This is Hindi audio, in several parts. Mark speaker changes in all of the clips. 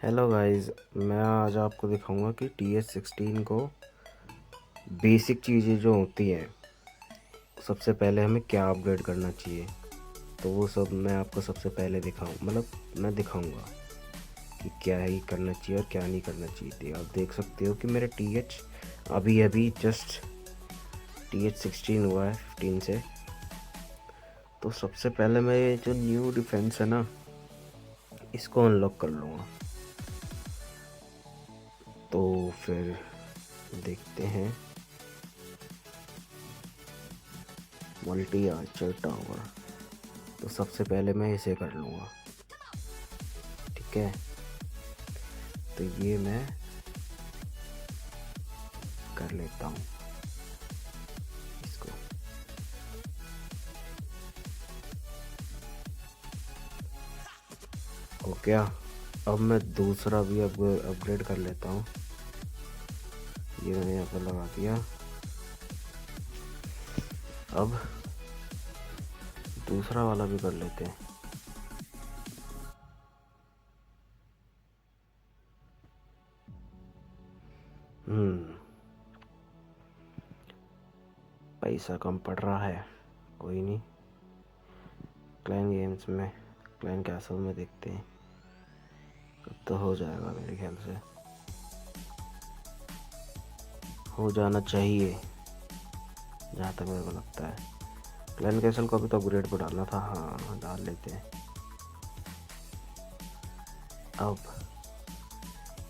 Speaker 1: हेलो गाइस, मैं आज आपको दिखाऊंगा कि TH16 को बेसिक चीज़ें जो होती हैं सबसे पहले हमें क्या अपग्रेड करना चाहिए। तो वो सब मैं आपको सबसे पहले मैं दिखाऊंगा कि क्या ही करना चाहिए और क्या नहीं करना चाहिए। तो आप देख सकते हो कि मेरा TH अभी अभी जस्ट TH16 हुआ है 15 से। तो सबसे पहले मैं ये जो न्यू डिफेंस है ना, इसको अनलॉक कर लूँगा। तो फिर देखते हैं। मल्टी आर्चर टावर, तो सबसे पहले मैं इसे कर लूँगा। ठीक है, तो ये मैं कर लेता हूँ इसको। हो गया। अब मैं दूसरा भी अपग्रेड कर लेता हूँ। ये मैंने यहाँ पर लगा दिया। अब दूसरा वाला भी कर लेते हैं। पैसा कम पड़ रहा है, कोई नहीं। क्लैन गेम्स में, क्लैन कैसल में देखते हैं, अब तो हो जाएगा मेरे ख्याल से। हो जाना चाहिए जहाँ तक मेरे को लगता है। क्लैन कैसल को अभी तो अपग्रेड पर डालना था। हाँ, डाल लेते हैं। अब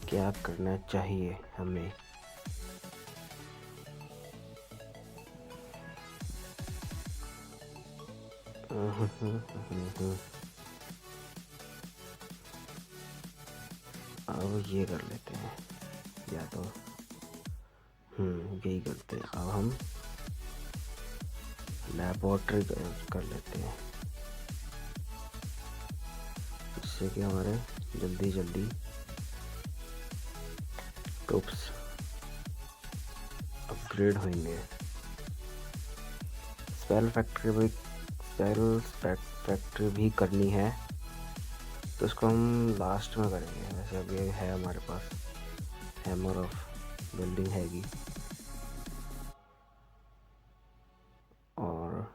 Speaker 1: क्या करना चाहिए हमें? अब ये कर लेते हैं, या तो यही करते हैं। अब हम लेबोरेटरी कर लेते हैं, जिससे कि हमारे जल्दी जल्दी ट्रूप्स अपग्रेड होंगे। स्पेल फैक्ट्री भी करनी है, तो इसको हम लास्ट में करेंगे। वैसे अभी है हमारे पास हैमर ऑफ बिल्डिंग हैगी। और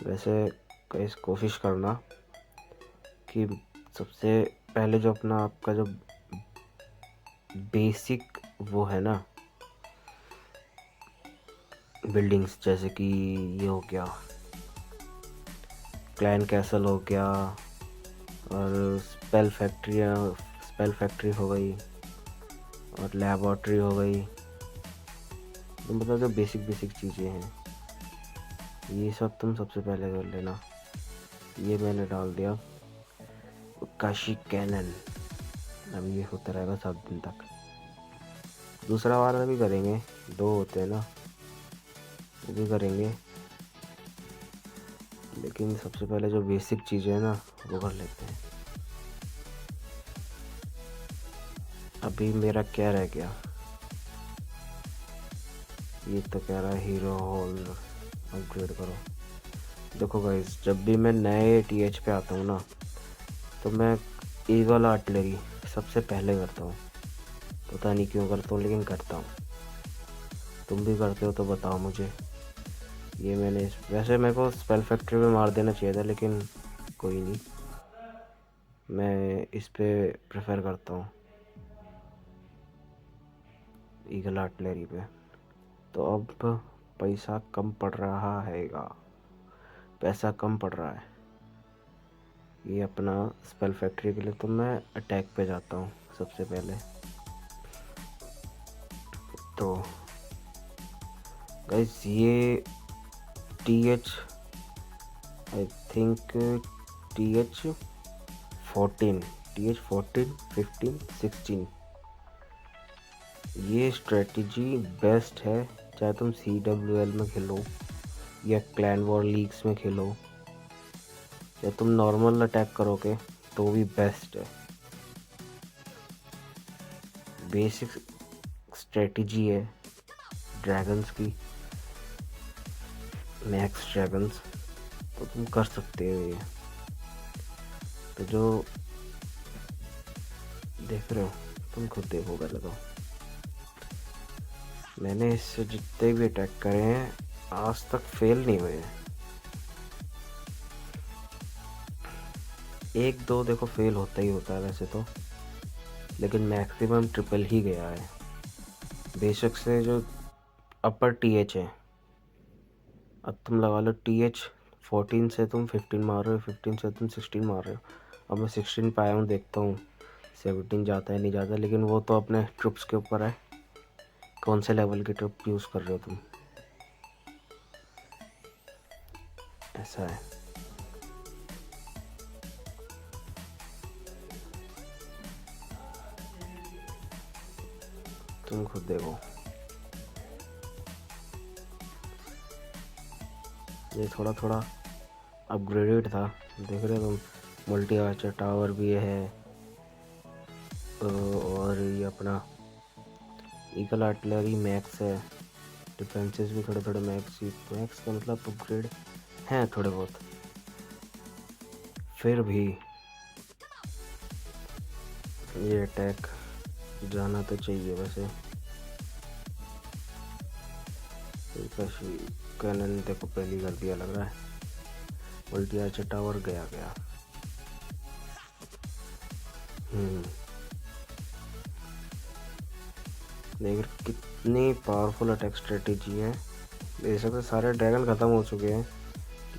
Speaker 1: वैसे कैसे कोशिश करना कि सबसे पहले जो अपना आपका जो बेसिक वो है ना, बिल्डिंग्स, जैसे कि ये हो गया, क्लैन कैसल हो गया, और स्पेल फैक्ट्री हो गई, और लेबोरेटरी हो गई। तो मतलब जो बेसिक बेसिक चीज़ें हैं, ये सब तुम सबसे पहले कर लेना। ये मैंने डाल दिया। काशी कैनन, अब ये होता रहेगा 7 दिन तक। दूसरा वाला भी करेंगे, 2 होते हैं ना, वो भी करेंगे। लेकिन सबसे पहले जो बेसिक चीज़ें हैं ना, वो कर लेते हैं। अभी मेरा क्या रह गया? ये तो कह रहा है हीरो हॉल अपग्रेड करो। देखो गाइस, जब भी मैं नए TH पे आता हूँ ना, तो मैं ईगल आर्टिलरी सबसे पहले करता हूँ। पता नहीं क्यों करता हूँ, लेकिन करता हूँ। तुम भी करते हो तो बताओ मुझे। ये वैसे मेरे को स्पेल फैक्ट्री में मार देना चाहिए था, लेकिन कोई नहीं, मैं इस पे प्रेफर करता हूँ, ईगल आर्टिलरी पे। तो अब पैसा कम पड़ रहा हैगा, पैसा कम पड़ रहा है ये अपना स्पेल फैक्ट्री के लिए। तो मैं अटैक पे जाता हूँ सबसे पहले। तो गाइस, ये TH आई थिंक TH14 15 16, ये स्ट्रेटजी बेस्ट है। चाहे तुम CWL में खेलो या क्लैन वॉर लीग्स में खेलो, या तुम नॉर्मल अटैक करोगे, तो भी बेस्ट है। बेसिक स्ट्रेटजी है ड्रैगन्स की, मैक्स ड्रैगन्स, तो तुम कर सकते हो ये। तो जो देख रहे हो, तुम खुद देखो पहले तो। मैंने इससे जितने भी अटैक करे हैं आज तक फेल नहीं हुए हैं। एक दो देखो फेल होता ही होता है वैसे तो, लेकिन मैक्सिमम ट्रिपल ही गया है। बेशक से जो अपर TH है, अब तुम लगा लो TH 14 से तुम 15 मार रहे हो, 15 से तुम 16 मार रहे हो। अब मैं 16 पे आया हूँ, देखता हूँ 17 जाता है नहीं जाता, लेकिन वो तो अपने ट्रिप्स के ऊपर है, कौन से लेवल की ट्रिप यूज़ कर रहे हो तुम। ऐसा है। तुम खुद देखो, ये थोड़ा थोड़ा अपग्रेडेड था, देख रहे हो तुम। मल्टी आर्चर टावर भी है, और ये अपना ईगल आर्टिलरी मैक्स है। डिफेंसेस भी थोड़े थोड़े मैक्स का मतलब अपग्रेड हैं थोड़े बहुत। फिर भी ये अटैक जाना तो चाहिए वैसे। कैनन देखो पहली कर दिया लग रहा है। मल्टी आर्चर टावर गया गया। देख कितनी पावरफुल अटैक स्ट्रेटेजी है। बेशक से सारे ड्रैगन ख़त्म हो चुके हैं,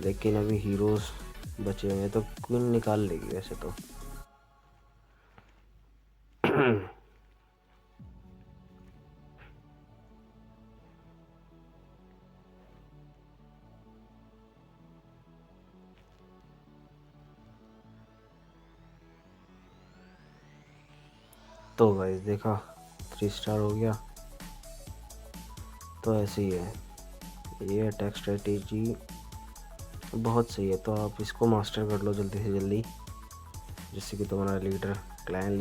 Speaker 1: लेकिन अभी हीरोज़ बचे हुए हैं, तो क्वीन निकाल लेगी वैसे तो। तो गाइस देखा, 3 स्टार हो गया। तो ऐसे ही है, ये अटैक स्ट्रेटेजी बहुत सही है, तो आप इसको मास्टर कर लो जल्दी से जल्दी। जिससे कि तुम्हारा लीडर, क्लैन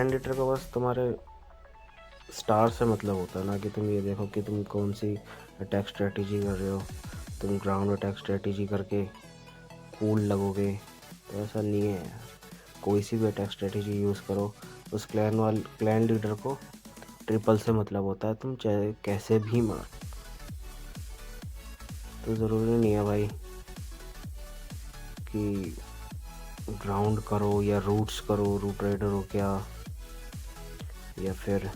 Speaker 1: लीडर का बस तुम्हारे स्टार से मतलब होता है ना, कि तुम ये देखो कि तुम कौन सी अटैक स्ट्रेटेजी कर रहे हो। तुम ग्राउंड अटैक स्ट्रेटेजी करके कूल लगोगे, तो ऐसा नहीं है यार। कोई सी भी अटैक स्ट्रेटेजी यूज़ करो, उस क्लैन लीडर को ट्रिपल से मतलब होता है, तुम चाहे कैसे भी मार। तो ज़रूरी नहीं है भाई कि ग्राउंड करो या रूट्स करो, रूट राइडर हो क्या, या फिर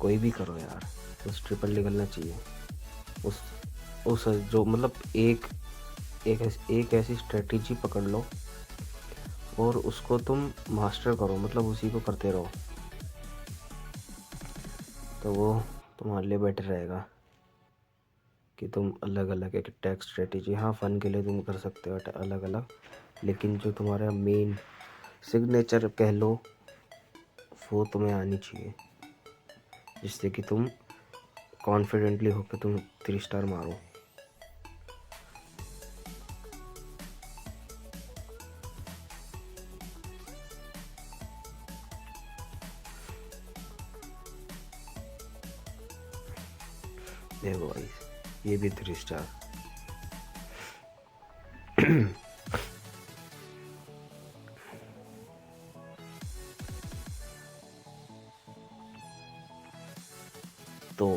Speaker 1: कोई भी करो यार, उस ट्रिपल निकलना चाहिए। उस जो मतलब एक ऐसी स्ट्रेटेजी पकड़ लो और उसको तुम मास्टर करो, मतलब उसी को करते रहो, तो वो तुम्हारे लिए बेटर रहेगा कि तुम अलग अलग एक अटैक स्ट्रेटेजी, हाँ फन के लिए तुम कर सकते हो अलग अलग, लेकिन जो तुम्हारा मेन सिग्नेचर कह लो वो तुम्हें आनी चाहिए, जिससे कि तुम कॉन्फिडेंटली होकर तुम 3 स्टार मारो। देखो भाई, ये भी 3 स्टार। तो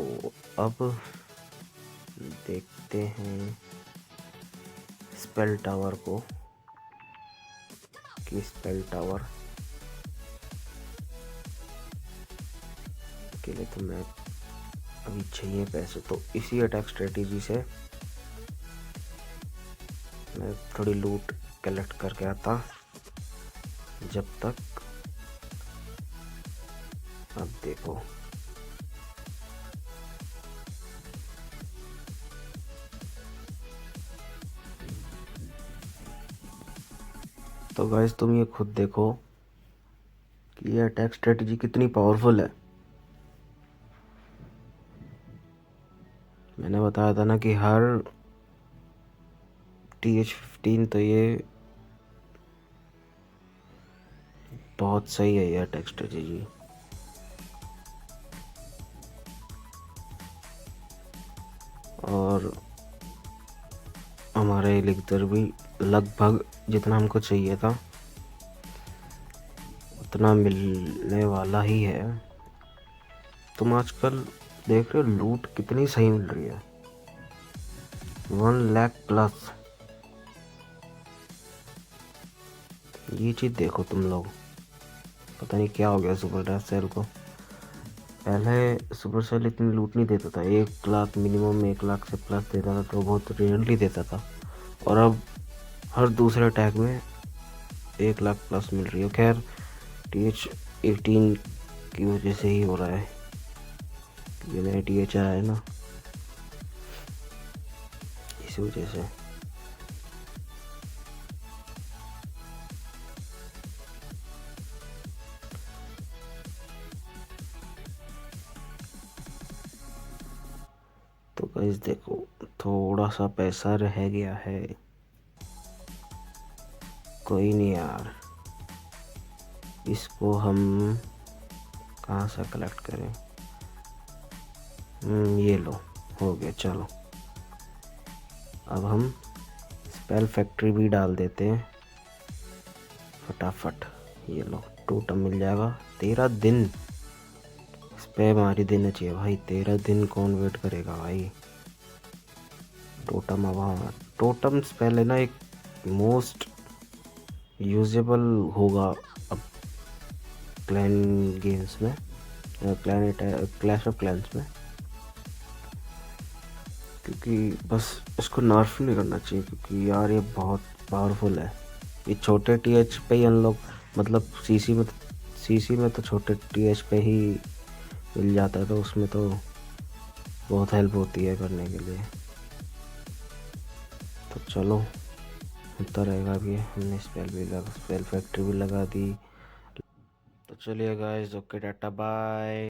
Speaker 1: अब देखते हैं स्पेल टावर को, कि स्पेल टावर के लिए तो मैं अभी चाहिए पैसे, तो इसी अटैक स्ट्रेटेजी से मैं थोड़ी लूट कलेक्ट करके आता जब तक। अब देखो, तो गाइस तुम ये खुद देखो कि ये अटैक स्ट्रेटेजी कितनी पावरफुल है। मैंने बताया था ना कि हर TH15, तो ये बहुत सही है ये अटैक स्ट्रेटेजी। और हमारे एलिक्टर भी लगभग जितना हमको चाहिए था उतना मिलने वाला ही है। तुम आजकल देख रहे हो लूट कितनी सही मिल रही है, 1 लाख प्लस। ये चीज़ देखो तुम लोग, पता नहीं क्या हो गया सुपर डैश सेल को। पहले सुपर सेल इतनी लूट नहीं देता था, 1 लाख मिनिमम, 1 लाख से प्लस देता था तो बहुत रेयरली देता था। और अब हर दूसरे टैग में 1 लाख प्लस मिल रही है। खैर TH18 की वजह से ही हो रहा है, ये नया TH आया है ना, इसी वजह से। तो गाइस देखो, थोड़ा सा पैसा रह गया है, कोई नहीं यार, इसको हम कहाँ से कलेक्ट करें। ये लो, हो गया। चलो अब हम स्पेल फैक्ट्री भी डाल देते हैं फटाफट। ये लो, टोटम मिल जाएगा। 13 दिन इस पे हमारी देना चाहिए भाई, 13 दिन कौन वेट करेगा भाई। टोटम, अब हाँ, टोटम स्पेल है ना, एक मोस्ट यूजेबल होगा अब क्लैन गेम्स में, क्लैश ऑफ क्लैंस में, क्योंकि बस इसको नर्फ नहीं करना चाहिए, क्योंकि यार ये बहुत पावरफुल है। ये छोटे TH पे ही हम लोग, मतलब सीसी में तो छोटे TH पे ही मिल जाता है, तो उसमें तो बहुत हेल्प होती है करने के लिए। तो चलो, होता रहेगा। अभी हमने स्पेल फैक्ट्री भी लगा दी। तो चलिए गाइस, ओके, टाटा बाय।